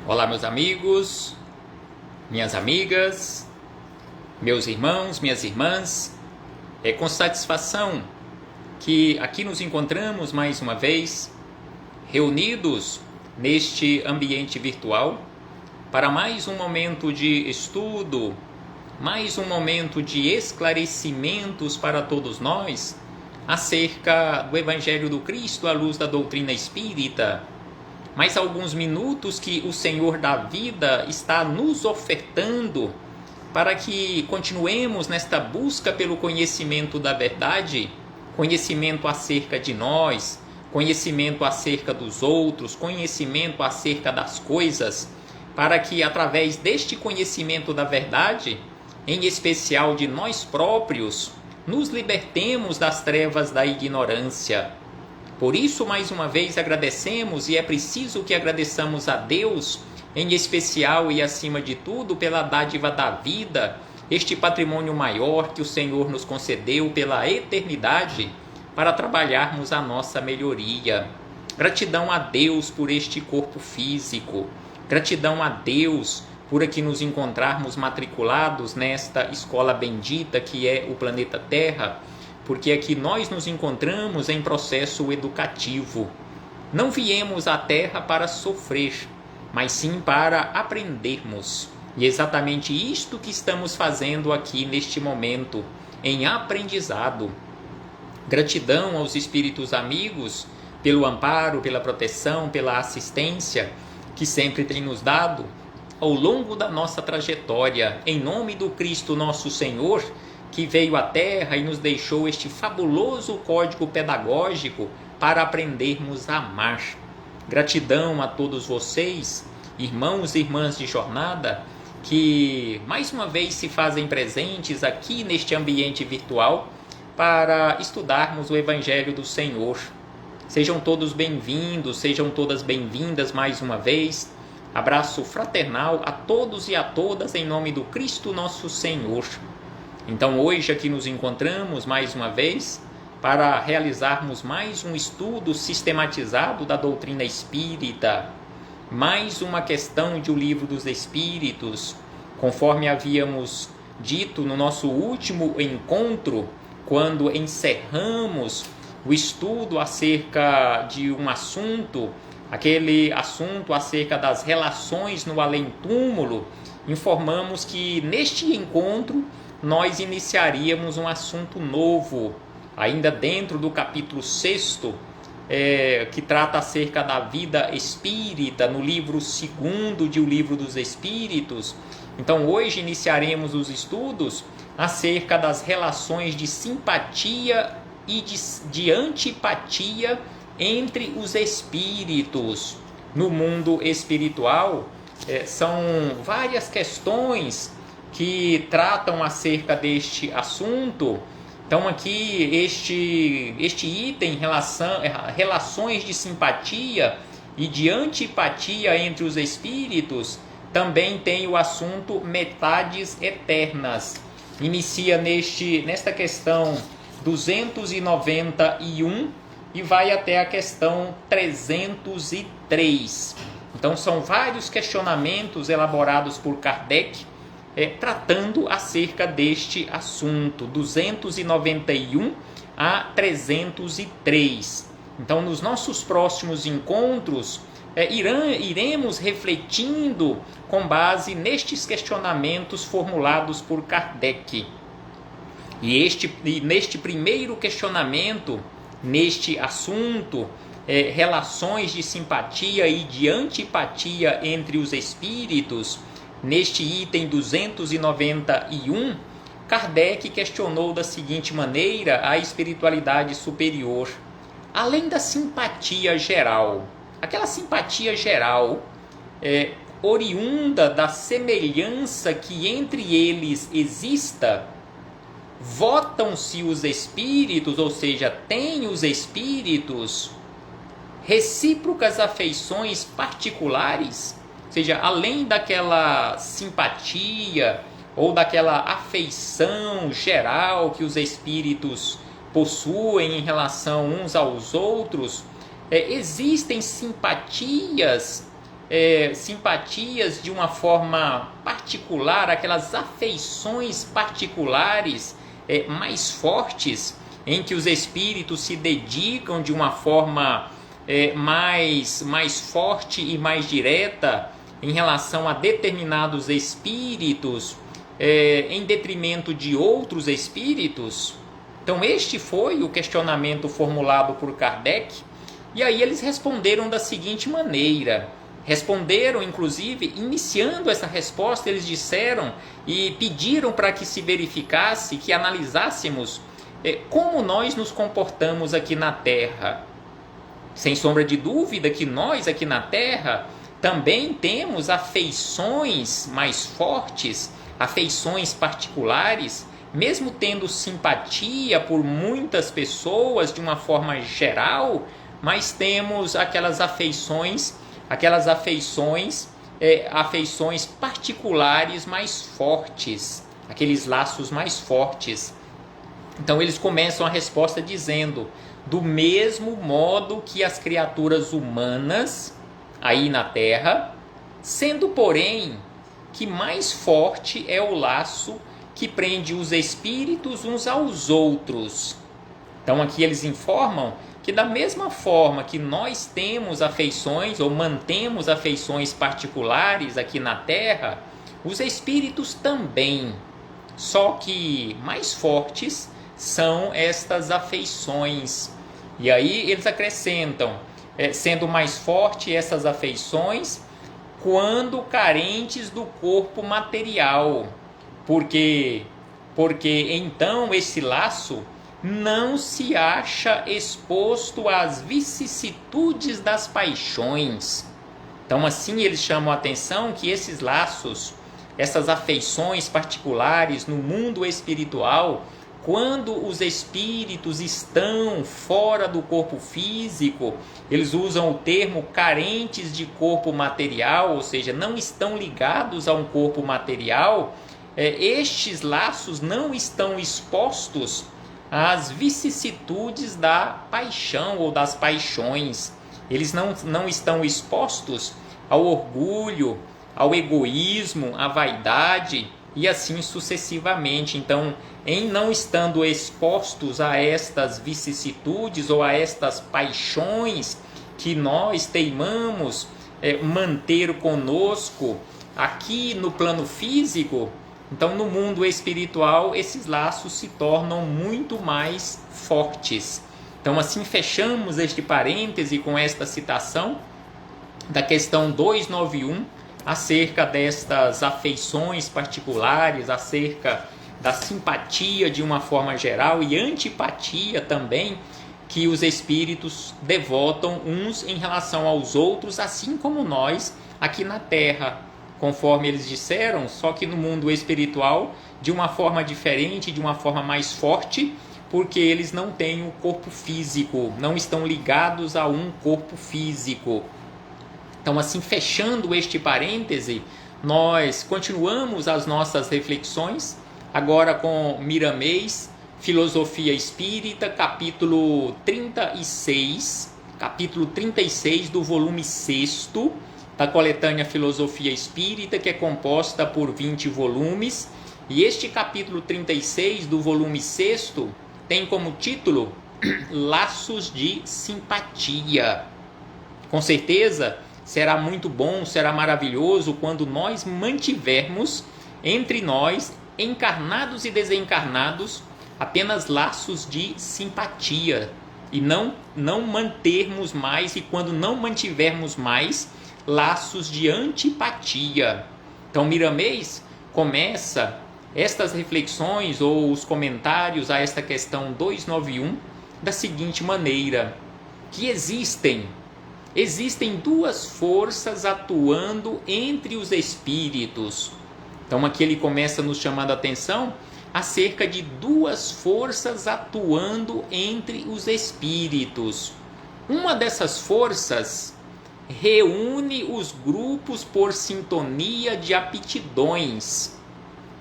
Olá, meus amigos, minhas amigas, meus irmãos, minhas irmãs. É com satisfação que aqui nos encontramos mais uma vez, reunidos neste ambiente virtual, para mais um momento de estudo, mais um momento de esclarecimentos para todos nós acerca do Evangelho do Cristo à luz da doutrina espírita. Mais alguns minutos que o Senhor da vida está nos ofertando para que continuemos nesta busca pelo conhecimento da verdade, conhecimento acerca de nós, conhecimento acerca dos outros, conhecimento acerca das coisas, para que através deste conhecimento da verdade, em especial de nós próprios, nos libertemos das trevas da ignorância. Por isso, mais uma vez, agradecemos, e é preciso que agradeçamos a Deus, em especial e acima de tudo, pela dádiva da vida, este patrimônio maior que o Senhor nos concedeu pela eternidade, para trabalharmos a nossa melhoria. Gratidão a Deus por este corpo físico, gratidão a Deus por aqui nos encontrarmos matriculados nesta escola bendita que é o planeta Terra, porque aqui nós nos encontramos em processo educativo. Não viemos à Terra para sofrer, mas sim para aprendermos. E é exatamente isto que estamos fazendo aqui neste momento, em aprendizado. Gratidão aos espíritos amigos pelo amparo, pela proteção, pela assistência que sempre têm nos dado ao longo da nossa trajetória. Em nome do Cristo nosso Senhor, que veio à Terra e nos deixou este fabuloso código pedagógico para aprendermos a amar. Gratidão a todos vocês, irmãos e irmãs de jornada, que mais uma vez se fazem presentes aqui neste ambiente virtual para estudarmos o Evangelho do Senhor. Sejam todos bem-vindos, sejam todas bem-vindas mais uma vez. Abraço fraternal a todos e a todas em nome do Cristo nosso Senhor. Então hoje aqui nos encontramos mais uma vez para realizarmos mais um estudo sistematizado da doutrina espírita, mais uma questão de O Livro dos Espíritos, conforme havíamos dito no nosso último encontro, quando encerramos o estudo acerca de um assunto, aquele assunto acerca das relações no além-túmulo. Informamos que neste encontro nós iniciaríamos um assunto novo, ainda dentro do capítulo 6º, que trata acerca da vida espírita, no livro 2º de O Livro dos Espíritos. Então hoje iniciaremos os estudos acerca das relações de simpatia e de antipatia entre os espíritos. No mundo espiritual, são várias questões que tratam acerca deste assunto. Então aqui este item, relações de simpatia e de antipatia entre os espíritos, também tem o assunto metades eternas. Inicia nesta questão 291 e vai até a questão 303. Então são vários questionamentos elaborados por Kardec, tratando acerca deste assunto, 291 a 303. Então, nos nossos próximos encontros, iremos refletindo com base nestes questionamentos formulados por Kardec. E neste primeiro questionamento, neste assunto, relações de simpatia e de antipatia entre os espíritos, neste item 291, Kardec questionou da seguinte maneira a espiritualidade superior. Além da simpatia geral, aquela simpatia geral oriunda da semelhança que entre eles exista, votam-se os espíritos, ou seja, têm os espíritos recíprocas afeições particulares? Ou seja, além daquela simpatia ou daquela afeição geral que os espíritos possuem em relação uns aos outros, existem simpatias simpatias de uma forma particular, aquelas afeições particulares mais fortes, em que os espíritos se dedicam de uma forma mais forte e mais direta em relação a determinados espíritos, em detrimento de outros espíritos? Então este foi o questionamento formulado por Kardec, e aí eles responderam da seguinte maneira. Responderam, inclusive, iniciando essa resposta, eles disseram e pediram para que se verificasse, que analisássemos como nós nos comportamos aqui na Terra. Sem sombra de dúvida que nós aqui na Terra também temos afeições mais fortes, afeições particulares, mesmo tendo simpatia por muitas pessoas de uma forma geral, mas temos aquelas afeições particulares mais fortes, aqueles laços mais fortes. Então eles começam a resposta dizendo: do mesmo modo que as criaturas humanas aí na Terra, sendo porém que mais forte é o laço que prende os espíritos uns aos outros. Então aqui eles informam que da mesma forma que nós temos afeições ou mantemos afeições particulares aqui na Terra, os espíritos também, só que mais fortes são estas afeições. E aí eles acrescentam, sendo mais forte essas afeições quando carentes do corpo material, porque então esse laço não se acha exposto às vicissitudes das paixões. Então assim eles chamam a atenção que esses laços, essas afeições particulares no mundo espiritual, quando os espíritos estão fora do corpo físico, eles usam o termo carentes de corpo material, ou seja, não estão ligados a um corpo material, estes laços não estão expostos às vicissitudes da paixão ou das paixões. Eles não estão expostos ao orgulho, ao egoísmo, à vaidade e assim sucessivamente. Então, em não estando expostos a estas vicissitudes ou a estas paixões que nós teimamos manter conosco aqui no plano físico, então no mundo espiritual esses laços se tornam muito mais fortes. Então assim fechamos este parêntese com esta citação da questão 291, acerca destas afeições particulares, acerca da simpatia de uma forma geral e antipatia também que os espíritos devotam uns em relação aos outros, assim como nós aqui na Terra, conforme eles disseram, só que no mundo espiritual de uma forma diferente, de uma forma mais forte, porque eles não têm o corpo físico, não estão ligados a um corpo físico. Então, assim, fechando este parêntese, nós continuamos as nossas reflexões, agora com Miramês, Filosofia Espírita, capítulo 36 do volume 6º, da coletânea Filosofia Espírita, que é composta por 20 volumes. E este capítulo 36 do volume 6º tem como título Laços de Simpatia. Com certeza, será muito bom, será maravilhoso quando nós mantivermos entre nós, encarnados e desencarnados, apenas laços de simpatia e não mantermos mais, e quando não mantivermos mais, laços de antipatia. Então Miramês começa estas reflexões ou os comentários a esta questão 291 da seguinte maneira: que existem duas forças atuando entre os espíritos. Então aqui ele começa nos chamando a atenção acerca de duas forças atuando entre os espíritos. Uma dessas forças reúne os grupos por sintonia de aptidões.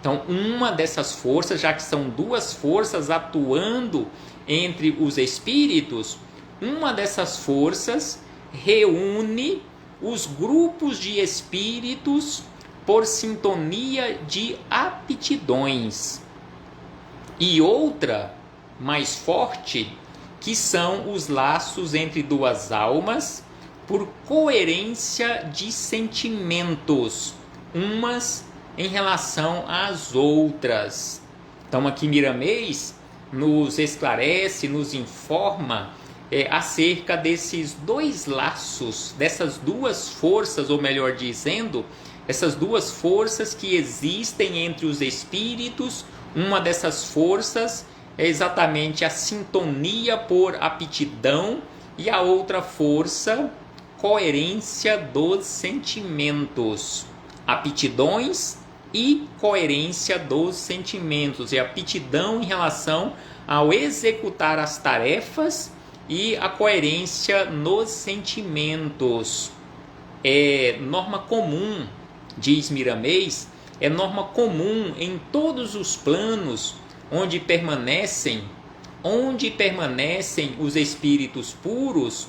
Então, uma dessas forças, já que são duas forças atuando entre os espíritos, uma dessas forças reúne os grupos de espíritos por sintonia de aptidões. E outra, mais forte, que são os laços entre duas almas por coerência de sentimentos, umas em relação às outras. Então aqui Miramês nos esclarece, nos informa acerca desses dois laços, dessas duas forças, ou melhor dizendo, essas duas forças que existem entre os espíritos. Uma dessas forças é exatamente a sintonia por aptidão e a outra força, coerência dos sentimentos. Aptidões e coerência dos sentimentos, e aptidão em relação ao executar as tarefas e a coerência nos sentimentos. É norma comum, diz Miramês, é norma comum em todos os planos onde permanecem os espíritos puros,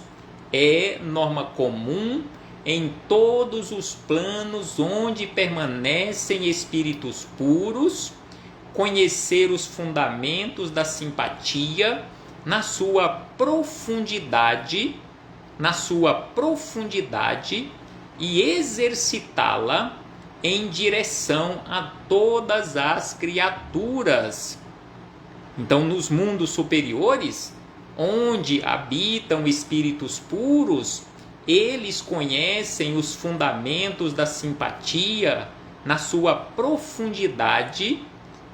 é norma comum em todos os planos onde permanecem espíritos puros, conhecer os fundamentos da simpatia na sua profundidade e exercitá-la em direção a todas as criaturas. Então, nos mundos superiores, onde habitam espíritos puros, eles conhecem os fundamentos da simpatia na sua profundidade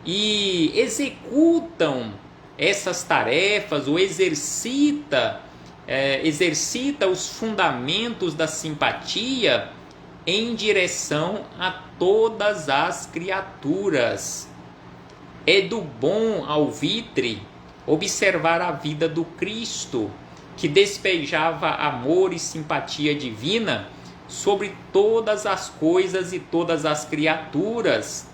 e executam essas tarefas, ou exercita os fundamentos da simpatia em direção a todas as criaturas. É do bom alvitre observar a vida do Cristo, que despejava amor e simpatia divina sobre todas as coisas e todas as criaturas,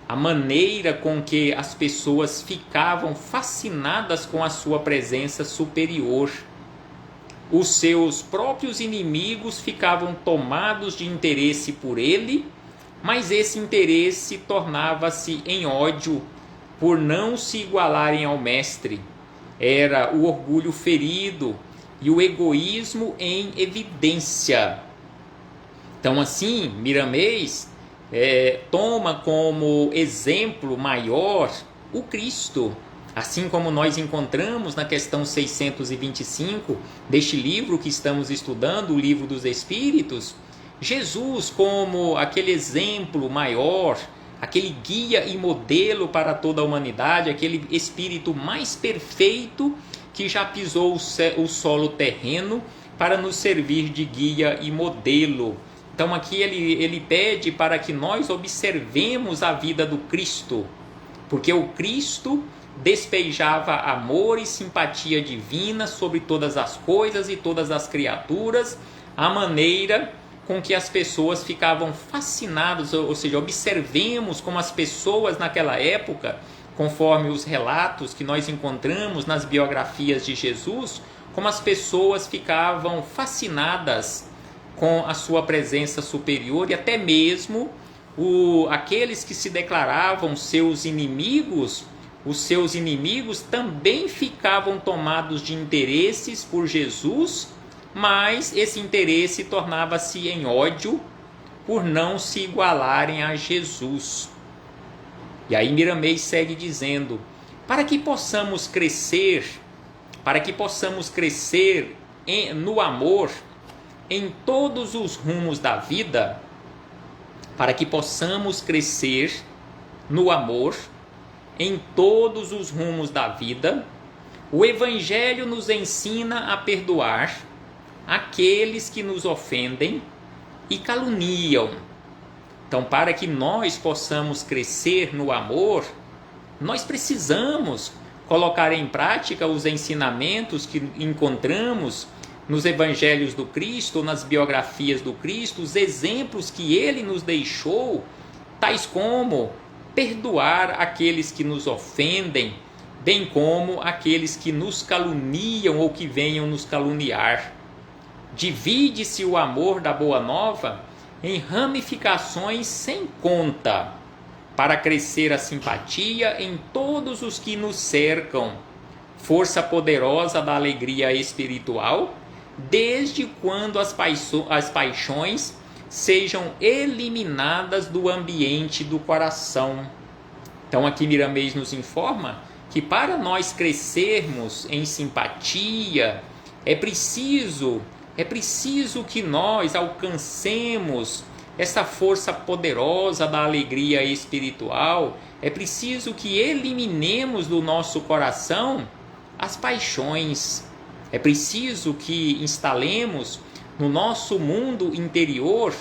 a maneira com que as pessoas ficavam fascinadas com a sua presença superior. Os seus próprios inimigos ficavam tomados de interesse por ele, mas esse interesse tornava-se em ódio por não se igualarem ao mestre. Era o orgulho ferido e o egoísmo em evidência. Então, assim, Miramês toma como exemplo maior o Cristo, assim como nós encontramos na questão 625 deste livro que estamos estudando, o Livro dos Espíritos, Jesus como aquele exemplo maior, aquele guia e modelo para toda a humanidade, aquele espírito mais perfeito que já pisou o solo terreno para nos servir de guia e modelo. Então aqui ele pede para que nós observemos a vida do Cristo, porque o Cristo despejava amor e simpatia divina sobre todas as coisas e todas as criaturas, a maneira com que as pessoas ficavam fascinadas, ou seja, observemos como as pessoas naquela época, conforme os relatos que nós encontramos nas biografias de Jesus, como as pessoas ficavam fascinadas com a sua presença superior, e até mesmo aqueles que se declaravam seus inimigos, os seus inimigos também ficavam tomados de interesses por Jesus, mas esse interesse tornava-se em ódio por não se igualarem a Jesus. E aí Miramês segue dizendo, para que possamos crescer no amor em todos os rumos da vida, para que possamos crescer no amor em todos os rumos da vida, o Evangelho nos ensina a perdoar aqueles que nos ofendem e caluniam. Então, para que nós possamos crescer no amor, nós precisamos colocar em prática os ensinamentos que encontramos nos Evangelhos do Cristo, nas biografias do Cristo, os exemplos que ele nos deixou, tais como perdoar aqueles que nos ofendem, bem como aqueles que nos caluniam ou que venham nos caluniar. divide-se o amor da Boa Nova em ramificações sem conta, para crescer a simpatia em todos os que nos cercam, força poderosa da alegria espiritual, desde quando as paixões sejam eliminadas do ambiente do coração. Então aqui Miramês nos informa que para nós crescermos em simpatia, é preciso que nós alcancemos essa força poderosa da alegria espiritual, é preciso que eliminemos do nosso coração as paixões, é preciso que instalemos no nosso mundo interior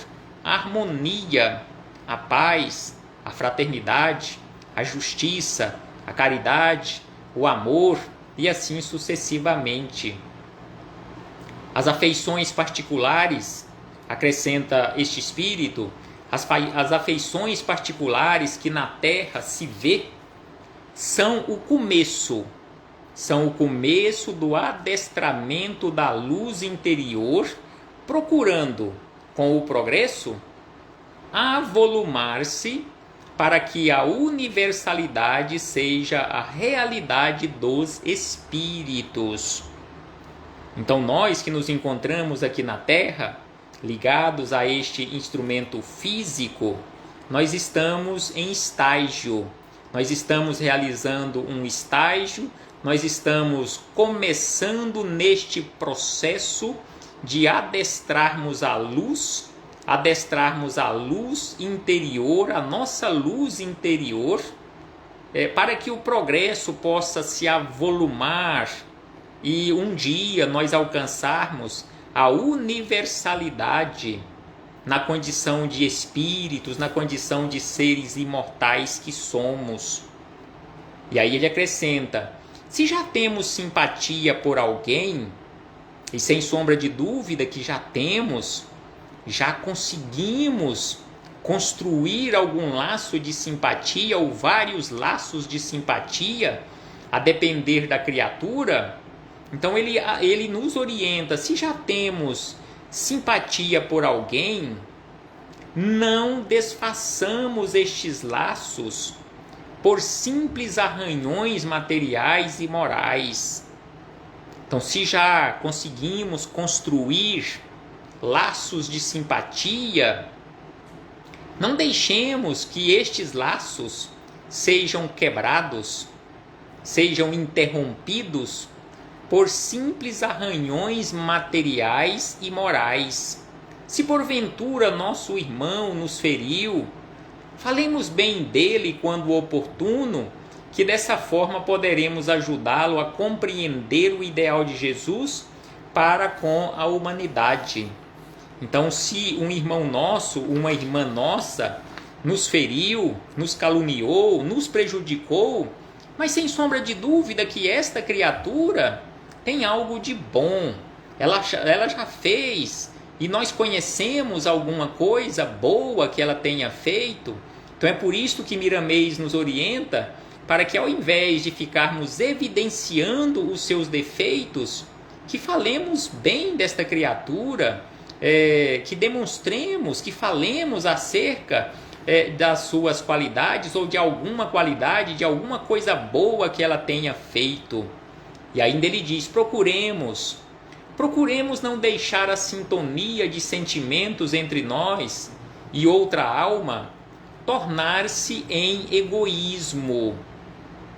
a harmonia, a paz, a fraternidade, a justiça, a caridade, o amor e assim sucessivamente. As afeições particulares, acrescenta este espírito, as afeições particulares que na terra se vê, são o começo do adestramento da luz interior, procurando, com o progresso, avolumar-se para que a universalidade seja a realidade dos espíritos. Então nós que nos encontramos aqui na Terra, ligados a este instrumento físico, nós estamos em estágio, nós estamos realizando um estágio, nós estamos começando neste processo de adestrarmos a luz interior, a nossa luz interior, para que o progresso possa se avolumar e um dia nós alcançarmos a universalidade na condição de espíritos, na condição de seres imortais que somos. E aí ele acrescenta: se já temos simpatia por alguém, e sem sombra de dúvida que já temos, já conseguimos construir algum laço de simpatia ou vários laços de simpatia, a depender da criatura, então ele nos orienta: se já temos simpatia por alguém, não desfaçamos estes laços por simples arranhões materiais e morais. Então, se já conseguimos construir laços de simpatia, não deixemos que estes laços sejam quebrados, sejam interrompidos por simples arranhões materiais e morais. Se porventura nosso irmão nos feriu, falemos bem dele quando oportuno, que dessa forma poderemos ajudá-lo a compreender o ideal de Jesus para com a humanidade. Então, se um irmão nosso, uma irmã nossa, nos feriu, nos caluniou, nos prejudicou, mas sem sombra de dúvida que esta criatura tem algo de bom, ela já fez, e nós conhecemos alguma coisa boa que ela tenha feito. Então é por isso que Miramês nos orienta para que, ao invés de ficarmos evidenciando os seus defeitos, que falemos bem desta criatura, que demonstremos, que falemos acerca das suas qualidades ou de alguma qualidade, de alguma coisa boa que ela tenha feito. E ainda ele diz: procuremos não deixar a sintonia de sentimentos entre nós e outra alma tornar-se em egoísmo,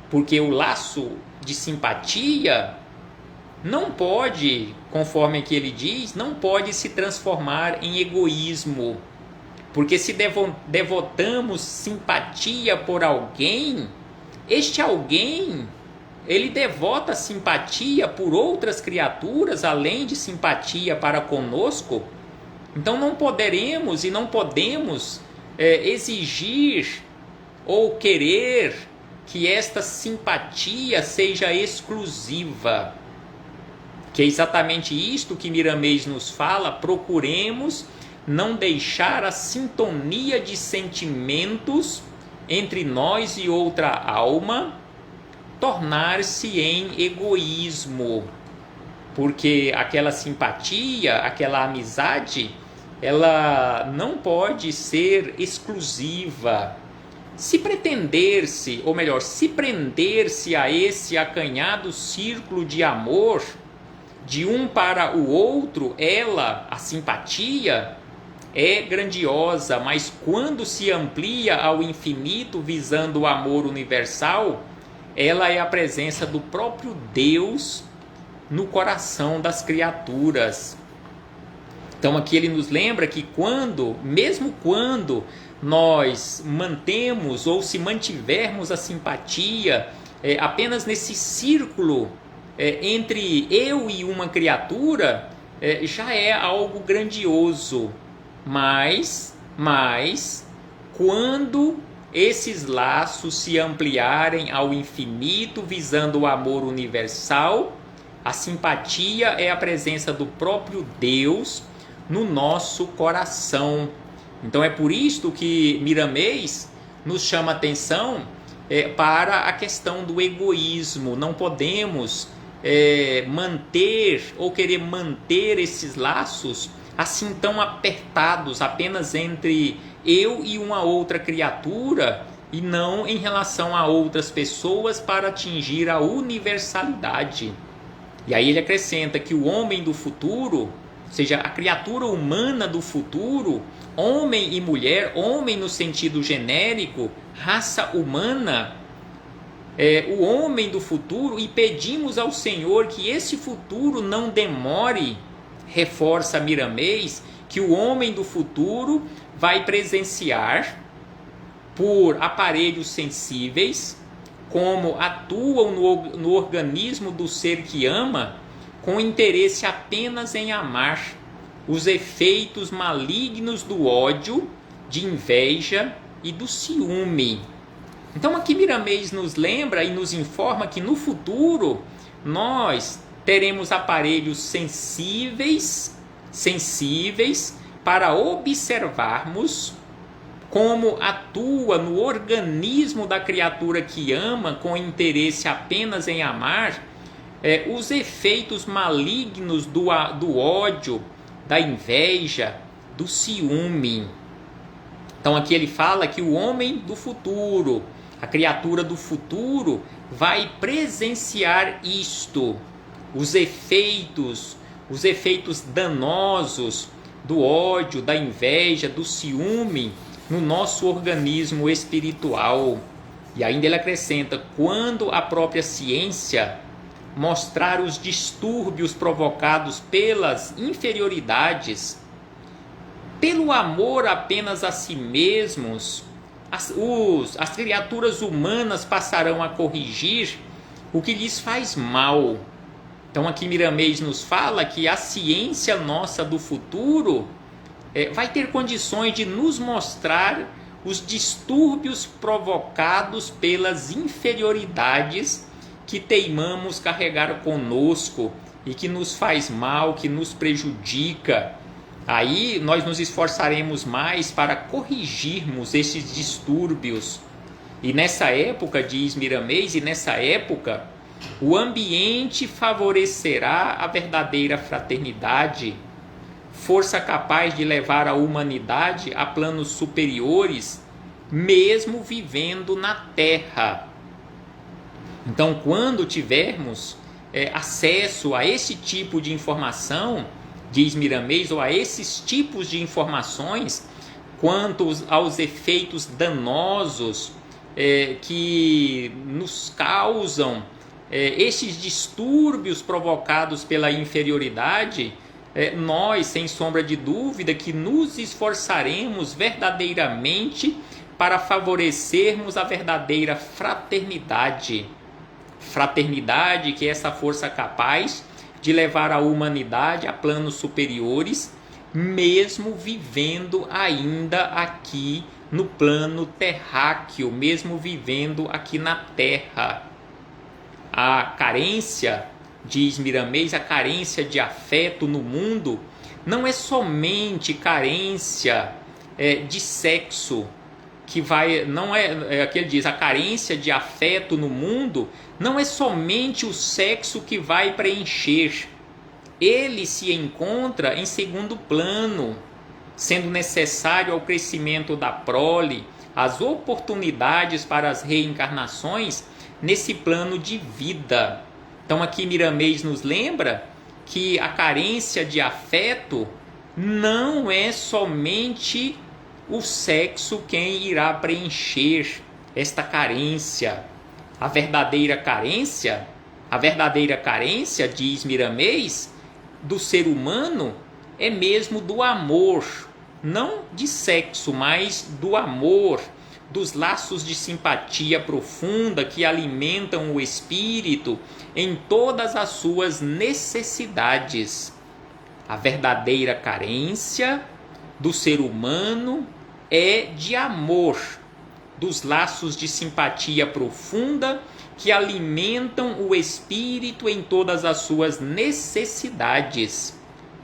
porque o laço de simpatia não pode, conforme aqui ele diz, não pode se transformar em egoísmo, porque se devotamos simpatia por alguém, este alguém, ele devota simpatia por outras criaturas, além de simpatia para conosco. Então não poderemos e não podemos exigir ou querer que esta simpatia seja exclusiva. Que é exatamente isto que Miramês nos fala: procuremos não deixar a sintonia de sentimentos entre nós e outra alma tornar-se em egoísmo. porque aquela simpatia, aquela amizade, ela não pode ser exclusiva. Se pretender-se, ou melhor, se prender-se a esse acanhado círculo de amor, de um para o outro, a simpatia, é grandiosa, mas quando se amplia ao infinito visando o amor universal, ela é a presença do próprio Deus no coração das criaturas. Então aqui ele nos lembra que mesmo quando nós mantemos ou se mantivermos a simpatia apenas nesse círculo entre eu e uma criatura, já é algo grandioso. Mas quando esses laços se ampliarem ao infinito visando o amor universal, a simpatia é a presença do próprio Deus no nosso coração. Então é por isto que Miramês nos chama atenção para a questão do egoísmo. Não podemos manter ou querer manter esses laços assim tão apertados apenas entre eu e uma outra criatura e não em relação a outras pessoas para atingir a universalidade. E aí ele acrescenta que o homem do futuro, ou seja, a criatura humana do futuro, homem e mulher, homem no sentido genérico, raça humana, o homem do futuro, e pedimos ao Senhor que esse futuro não demore. Reforça Miramês que o homem do futuro vai presenciar por aparelhos sensíveis como atuam no organismo do ser que ama, com interesse apenas em amar, os efeitos malignos do ódio, de inveja e do ciúme. Então aqui Miramês nos lembra e nos informa que no futuro nós teremos aparelhos sensíveis para observarmos como atua no organismo da criatura que ama com interesse apenas em amar os efeitos malignos do ódio, da inveja, do ciúme. Então aqui ele fala que o homem do futuro, a criatura do futuro, vai presenciar isto, os efeitos danosos do ódio, da inveja, do ciúme no nosso organismo espiritual. E ainda ele acrescenta, quando a própria ciência mostrar os distúrbios provocados pelas inferioridades, pelo amor apenas a si mesmos, as criaturas humanas passarão a corrigir o que lhes faz mal. Então aqui Miramês nos fala que a ciência nossa do futuro vai ter condições de nos mostrar os distúrbios provocados pelas inferioridades que teimamos carregar conosco e que nos faz mal, que nos prejudica. Aí nós nos esforçaremos mais para corrigirmos esses distúrbios. E nessa época, diz Miramês, o ambiente favorecerá a verdadeira fraternidade, força capaz de levar a humanidade a planos superiores, mesmo vivendo na Terra. Então, quando tivermos acesso a esse tipo de informação, diz Miramês, ou a esses tipos de informações, quanto aos efeitos danosos que nos causam estes distúrbios provocados pela inferioridade, nós, sem sombra de dúvida, que nos esforçaremos verdadeiramente para favorecermos a verdadeira fraternidade. Fraternidade, que é essa força capaz de levar a humanidade a planos superiores, mesmo vivendo ainda aqui no plano terráqueo, mesmo vivendo aqui na Terra. A carência, diz Miramês, a carência de afeto no mundo não é somente carência de sexo, aqui ele diz, a carência de afeto no mundo não é somente o sexo que vai preencher. ele se encontra em segundo plano, sendo necessário ao crescimento da prole, as oportunidades para as reencarnações nesse plano de vida. Então aqui Miramês nos lembra que a carência de afeto não é somente o sexo quem irá preencher esta carência. A verdadeira carência, diz Miramês, do ser humano é mesmo do amor, não de sexo, mas do amor, dos laços de simpatia profunda que alimentam o espírito em todas as suas necessidades. A verdadeira carência do ser humano é de amor, dos laços de simpatia profunda que alimentam o espírito em todas as suas necessidades.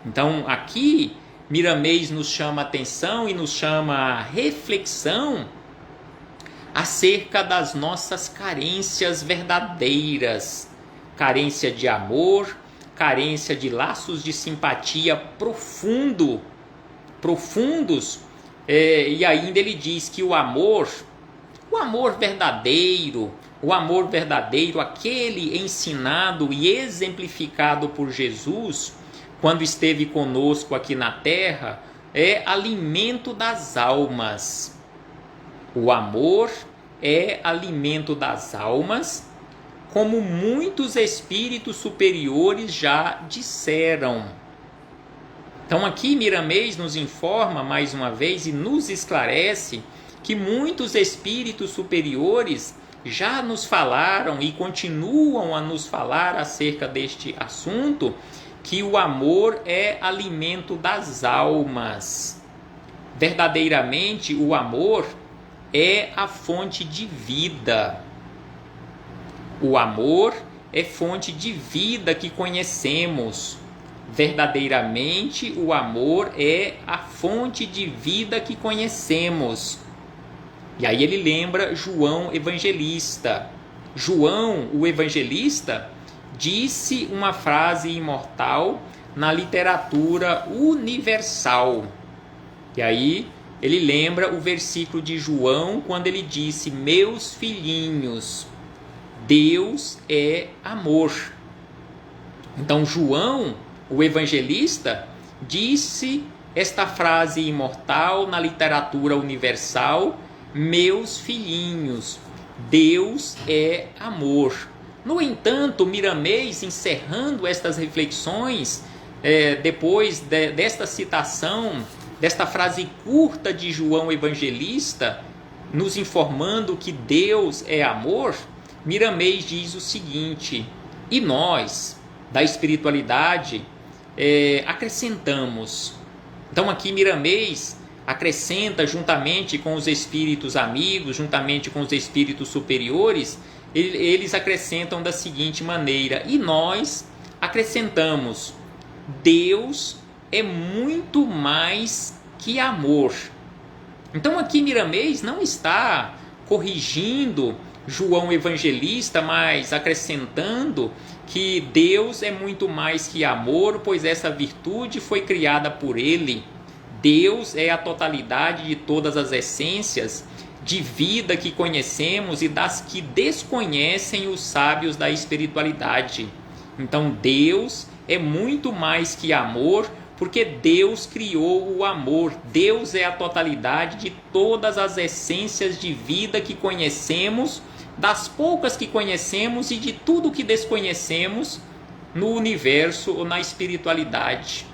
Então, aqui, Miramês nos chama a atenção e nos chama a reflexão acerca das nossas carências verdadeiras. Carência de amor, carência de laços de simpatia profundos. E ainda ele diz que o amor verdadeiro, aquele ensinado e exemplificado por Jesus, quando esteve conosco aqui na terra, é alimento das almas. O amor é alimento das almas, como muitos espíritos superiores já disseram. Então aqui Miramês nos informa mais uma vez e nos esclarece que muitos espíritos superiores já nos falaram e continuam a nos falar acerca deste assunto, que o amor é alimento das almas. Verdadeiramente, o amor é a fonte de vida. O amor é fonte de vida que conhecemos. Verdadeiramente, o amor é a fonte de vida que conhecemos. E aí ele lembra João Evangelista. João, o Evangelista, disse uma frase imortal na literatura universal. E aí ele lembra o versículo de João quando ele disse: meus filhinhos, Deus é amor. Então João, o Evangelista, disse esta frase imortal na literatura universal: meus filhinhos, Deus é amor. No entanto, Miramês, encerrando estas reflexões, depois desta citação, desta frase curta de João Evangelista, nos informando que Deus é amor, Miramês diz o seguinte: e nós, da espiritualidade, acrescentamos. Então aqui Miramês acrescenta, juntamente com os espíritos amigos, juntamente com os espíritos superiores, eles acrescentam da seguinte maneira: e nós acrescentamos, Deus é muito mais que amor. Então aqui Miramês não está corrigindo João Evangelista, mas acrescentando que Deus é muito mais que amor, pois essa virtude foi criada por Ele. Deus é a totalidade de todas as essências de vida que conhecemos e das que desconhecem os sábios da espiritualidade. Então Deus é muito mais que amor, porque Deus criou o amor. Deus é a totalidade de todas as essências de vida que conhecemos, das poucas que conhecemos e de tudo que desconhecemos no universo ou na espiritualidade.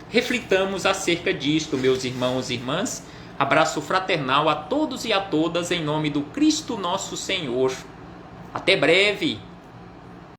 Reflitamos acerca disto, meus irmãos e irmãs. Abraço fraternal a todos e a todas em nome do Cristo nosso Senhor. Até breve!